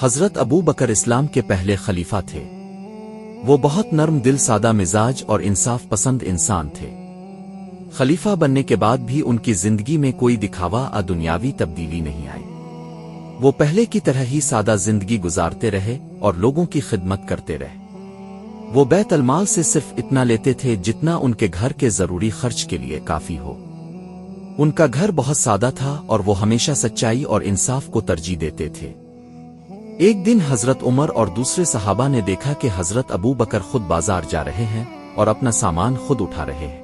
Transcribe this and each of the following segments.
حضرت ابو بکر اسلام کے پہلے خلیفہ تھے۔ وہ بہت نرم دل، سادہ مزاج اور انصاف پسند انسان تھے۔ خلیفہ بننے کے بعد بھی ان کی زندگی میں کوئی دکھاوا یا دنیاوی تبدیلی نہیں آئی۔ وہ پہلے کی طرح ہی سادہ زندگی گزارتے رہے اور لوگوں کی خدمت کرتے رہے۔ وہ بیت المال سے صرف اتنا لیتے تھے جتنا ان کے گھر کے ضروری خرچ کے لیے کافی ہو۔ ان کا گھر بہت سادہ تھا اور وہ ہمیشہ سچائی اور انصاف کو ترجیح دیتے تھے۔ ایک دن حضرت عمر اور دوسرے صحابہ نے دیکھا کہ حضرت ابو بکر خود بازار جا رہے ہیں اور اپنا سامان خود اٹھا رہے ہیں۔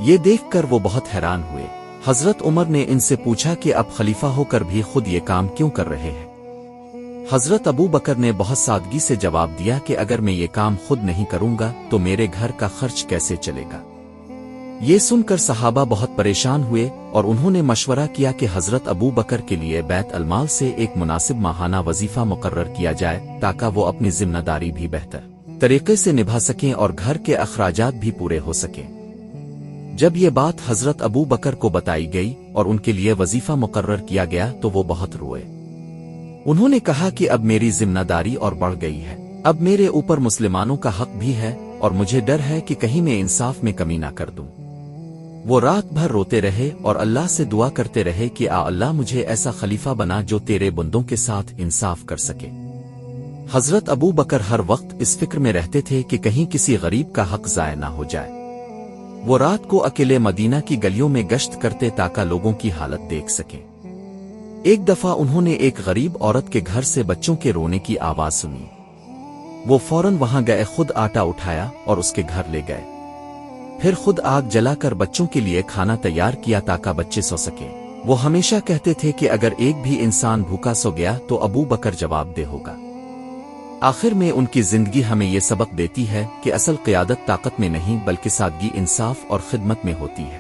یہ دیکھ کر وہ بہت حیران ہوئے۔ حضرت عمر نے ان سے پوچھا کہ اب خلیفہ ہو کر بھی خود یہ کام کیوں کر رہے ہیں؟ حضرت ابو بکر نے بہت سادگی سے جواب دیا کہ اگر میں یہ کام خود نہیں کروں گا تو میرے گھر کا خرچ کیسے چلے گا؟ یہ سن کر صحابہ بہت پریشان ہوئے اور انہوں نے مشورہ کیا کہ حضرت ابو بکر کے لیے بیت المال سے ایک مناسب ماہانہ وظیفہ مقرر کیا جائے تاکہ وہ اپنی ذمہ داری بھی بہتر طریقے سے نبھا سکیں اور گھر کے اخراجات بھی پورے ہو سکیں۔ جب یہ بات حضرت ابو بکر کو بتائی گئی اور ان کے لیے وظیفہ مقرر کیا گیا تو وہ بہت روئے۔ انہوں نے کہا کہ اب میری ذمہ داری اور بڑھ گئی ہے، اب میرے اوپر مسلمانوں کا حق بھی ہے اور مجھے ڈر ہے کہ کہیں میں انصاف میں کمی نہ کر دوں۔ وہ رات بھر روتے رہے اور اللہ سے دعا کرتے رہے کہ اللہ مجھے ایسا خلیفہ بنا جو تیرے بندوں کے ساتھ انصاف کر سکے۔ حضرت ابو بکر ہر وقت اس فکر میں رہتے تھے کہ کہیں کسی غریب کا حق ضائع نہ ہو جائے۔ وہ رات کو اکیلے مدینہ کی گلیوں میں گشت کرتے تاکہ لوگوں کی حالت دیکھ سکیں۔ ایک دفعہ انہوں نے ایک غریب عورت کے گھر سے بچوں کے رونے کی آواز سنی۔ وہ فوراً وہاں گئے، خود آٹا اٹھایا اور اس کے گھر لے گئے، پھر خود آگ جلا کر بچوں کے لیے کھانا تیار کیا تاکہ بچے سو سکیں۔ وہ ہمیشہ کہتے تھے کہ اگر ایک بھی انسان بھوکا سو گیا تو ابو بکر جواب دہ ہوگا۔ آخر میں ان کی زندگی ہمیں یہ سبق دیتی ہے کہ اصل قیادت طاقت میں نہیں بلکہ سادگی، انصاف اور خدمت میں ہوتی ہے۔